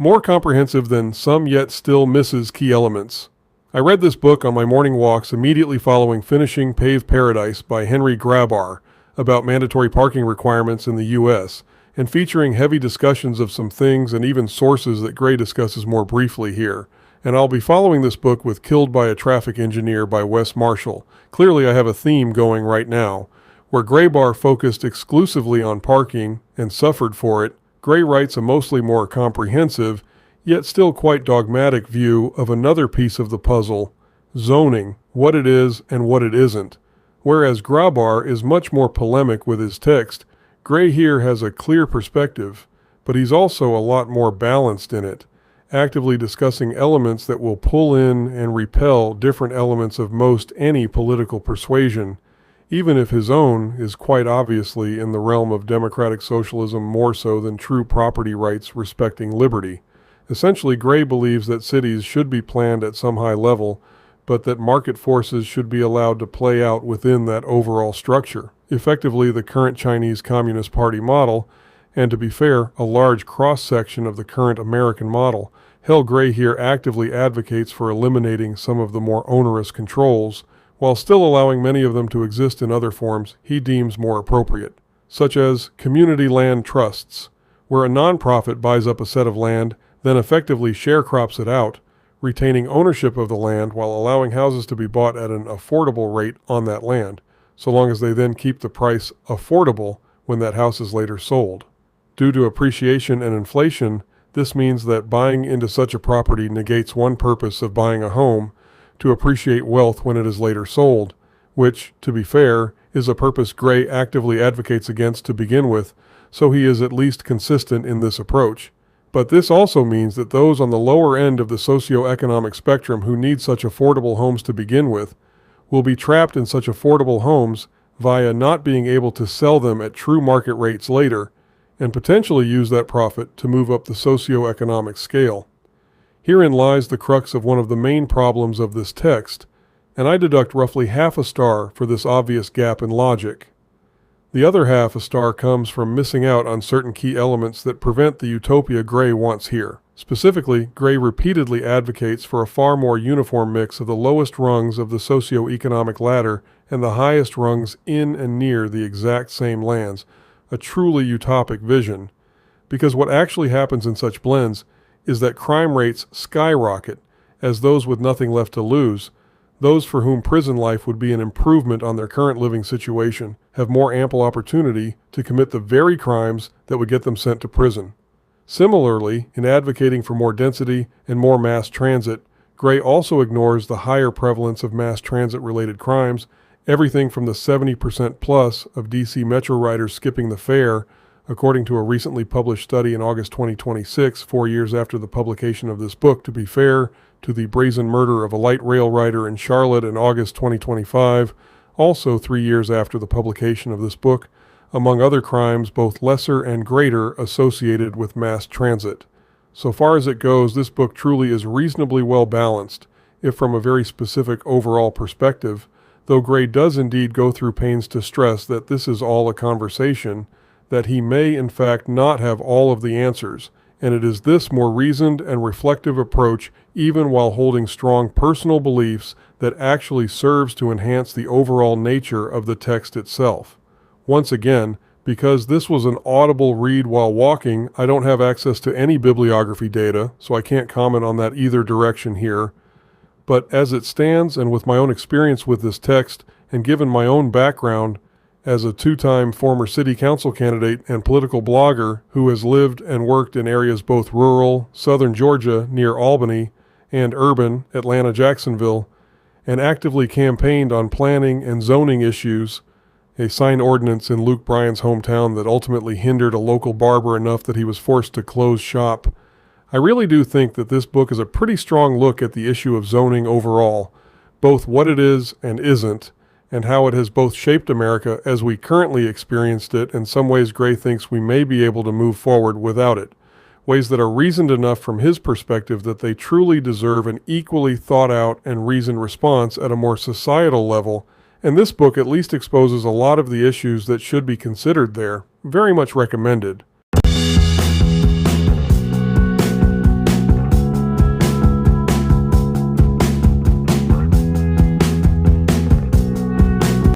more comprehensive than some yet still misses key elements. I read this book on my morning walks immediately following finishing Paved Paradise by Henry Grabar about mandatory parking requirements in the U.S., and featuring heavy discussions of some things and even sources that Gray discusses more briefly here. And I'll be following this book with Killed by a Traffic Engineer by Wes Marshall. Clearly I have a theme going right now. Where Grabar focused exclusively on parking and suffered for it, Gray writes a mostly more comprehensive, yet still quite dogmatic view of another piece of the puzzle, zoning, what it is and what it isn't. Whereas Grabar is much more polemic with his text, Gray here has a clear perspective, but he's also a lot more balanced in it, actively discussing elements that will pull in and repel different elements of most any political persuasion, even if his own is quite obviously in the realm of democratic socialism more so than true property rights respecting liberty. Essentially, Gray believes that cities should be planned at some high level, but that market forces should be allowed to play out within that overall structure, effectively the current Chinese Communist Party model, and to be fair, a large cross-section of the current American model. Hell, Gray here actively advocates for eliminating some of the more onerous controls, while still allowing many of them to exist in other forms he deems more appropriate, such as community land trusts, where a nonprofit buys up a set of land, then effectively sharecrops it out, retaining ownership of the land while allowing houses to be bought at an affordable rate on that land, so long as they then keep the price affordable when that house is later sold. Due to appreciation and inflation, this means that buying into such a property negates one purpose of buying a home, to appreciate wealth when it is later sold, which, to be fair, is a purpose Gray actively advocates against to begin with, so he is at least consistent in this approach. But this also means that those on the lower end of the socioeconomic spectrum who need such affordable homes to begin with will be trapped in such affordable homes via not being able to sell them at true market rates later, and potentially use that profit to move up the socioeconomic scale. Herein lies the crux of one of the main problems of this text, and I deduct roughly half a star for this obvious gap in logic. The other half a star comes from missing out on certain key elements that prevent the utopia Gray wants here. Specifically, Gray repeatedly advocates for a far more uniform mix of the lowest rungs of the socio-economic ladder and the highest rungs in and near the exact same lands, a truly utopic vision. Because what actually happens in such blends is that crime rates skyrocket, as those with nothing left to lose, those for whom prison life would be an improvement on their current living situation, have more ample opportunity to commit the very crimes that would get them sent to prison. Similarly, in advocating for more density and more mass transit, Gray also ignores the higher prevalence of mass transit-related crimes, everything from the 70% plus of DC Metro riders skipping the fare, according to a recently published study in August 2026, 4 years after the publication of this book, to be fair, to the brazen murder of a light rail rider in Charlotte in August 2025, also 3 years after the publication of this book, among other crimes both lesser and greater associated with mass transit. So far as it goes, this book truly is reasonably well balanced, if from a very specific overall perspective, though Gray does indeed go through pains to stress that this is all a conversation, that he may in fact not have all of the answers, and it is this more reasoned and reflective approach, even while holding strong personal beliefs, that actually serves to enhance the overall nature of the text itself. Once again, because this was an audible read while walking, I don't have access to any bibliography data, so I can't comment on that either direction here. But as it stands, and with my own experience with this text, and given my own background as a two-time former city council candidate and political blogger who has lived and worked in areas both rural, southern Georgia near Albany, and urban, Atlanta-Jacksonville, and actively campaigned on planning and zoning issues, a sign ordinance in Luke Bryan's hometown that ultimately hindered a local barber enough that he was forced to close shop. I really do think that this book is a pretty strong look at the issue of zoning overall, both what it is and isn't, and how it has both shaped America as we currently experienced it, and some ways Gray thinks we may be able to move forward without it, ways that are reasoned enough from his perspective that they truly deserve an equally thought out and reasoned response at a more societal level, and this book at least exposes a lot of the issues that should be considered there. Very much recommended.